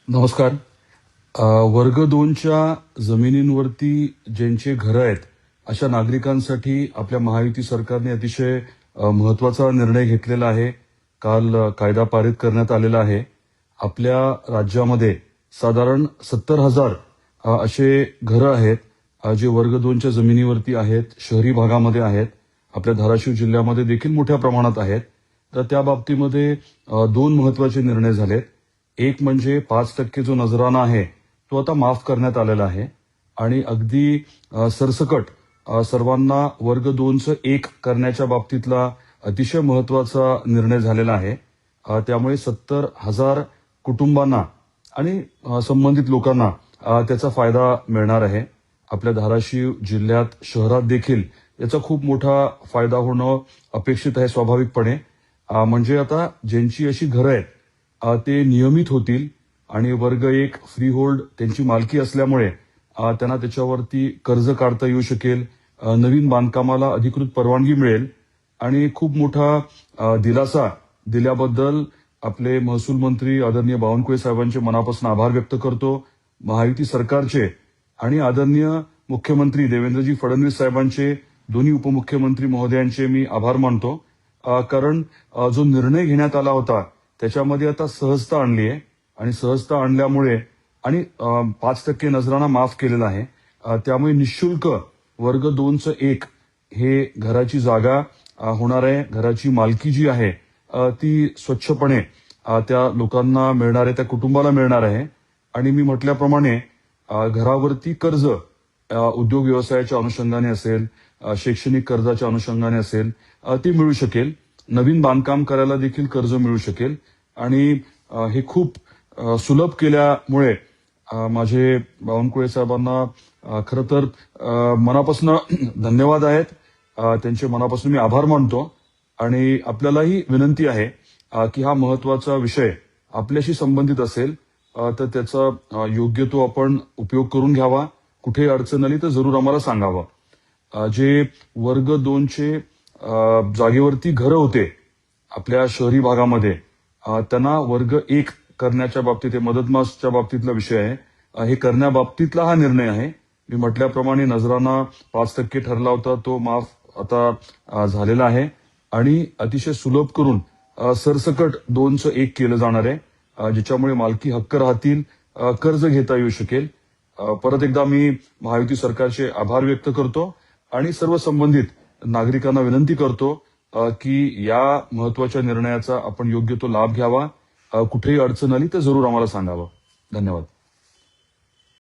नमस्कार. वर्ग 2च्या जमिनींवरती ज्यांचे घरं आहेत, अशा नागरिकांसाठी आपल्या महायुती सरकारने अतिशय महत्त्वाचा निर्णय घेतलेला आहे. काल कायदा पारित करण्यात आलेला आहे. आपल्या राज्यामध्ये साधारण 70,000 असे घरं आहेत, जे वर्ग 2च्या जमिनीवरती आहेत, शहरी भागामध्ये आहेत. आपल्या धाराशिव जिल्ह्यामध्ये देखील मोठ्या प्रमाणात आहेत. तर त्या बाबतीमध्ये 2 महत्त्वाचे निर्णय झालेत. एक म्हणजे 5% जो नजराना आहे, तो आता माफ करण्यात आलेला आहे आणि अगदी सरसकट सर्वांना वर्ग 2चं 1 करण्याच्या बाबतीतला अतिशय महत्त्वाचा निर्णय झालेला आहे. त्यामुळे 70,000 कुटुंबांना आणि संबंधित लोकांना त्याचा फायदा मिळणार आहे. आपल्या धाराशिव जिल्ह्यात शहरात देखील याचा खूप मोठा फायदा होणं अपेक्षित आहे स्वाभाविकपणे. म्हणजे आता ज्यांची अशी घरं आहेत, ते नियमित होतील आणि वर्ग 1 फ्री होल्ड त्यांची मालकी असल्यामुळे त्यांना त्याच्यावरती कर्ज काढता येऊ शकेल. नवीन बांधकामाला अधिकृत परवानगी मिळेल आणि खूप मोठा दिलासा दिल्याबद्दल आपले महसूल मंत्री आदरणीय बावनकुळे साहेबांचे मनापासून आभार व्यक्त करतो. महायुती सरकारचे आणि आदरणीय मुख्यमंत्री देवेंद्रजी फडणवीस साहेबांचे, दोन्ही उपमुख्यमंत्री महोदयांचे मी आभार मानतो. कारण जो निर्णय घेण्यात आला होता त्याच्यामध्ये आता सहजता आणली आहे आणि सहजता आणल्यामुळे आणि 5% नजराना माफ केलेला आहे. त्यामुळे निःशुल्क वर्ग 2चं 1 हे घराची जागा होणार आहे. घराची मालकी जी आहे ती स्वच्छपणे त्या लोकांना मिळणार आहे, त्या कुटुंबाला मिळणार आहे. आणि मी म्हटल्याप्रमाणे घरावरती कर्ज उद्योग व्यवसायाच्या अनुषंगाने असेल, शैक्षणिक कर्जाच्या अनुषंगाने असेल, ते मिळू शकेल. नवीन बांधकाम करायला देखील कर्ज मिळू शकेल आणि हे खूप सुलभ केल्यामुळे माझे बावनकुळे साहेबांना खरं तर मनापासून धन्यवाद आहेत. त्यांचे मनापासून मी आभार मानतो आणि आपल्यालाही विनंती आहे की हा महत्त्वाचा विषय आपल्याशी संबंधित असेल तर त्याचा योग्य तो आपण उपयोग करून घ्यावा. कुठे अडचण आली तर जरूर आम्हाला सांगावं. जे वर्ग 2चे जागेवरती घरं होते आपल्या शहरी भागामध्ये, त्यांना वर्ग 1 करण्याच्या बाबतीत, मदतमासच्या बाबतीतला विषय आहे. हे करण्याबाबतीतला हा निर्णय आहे. मी म्हटल्याप्रमाणे नजराना 5% ठरला होता, तो माफ आता झालेला आहे आणि अतिशय सुलभ करून सरसकट 2चं 1 केलं जाणार आहे, ज्याच्यामुळे मालकी हक्क राहतील, कर्ज घेता येऊ शकेल. परत एकदा मी महायुती सरकारचे आभार व्यक्त करतो आणि सर्व संबंधित नागरिकांना विनंती करतो की या महत्त्वाच्या निर्णयाचा आपण योग्य तो लाभ घ्यावा. कुठेही अडचण आली तर जरूर आम्हाला सांगावं. धन्यवाद.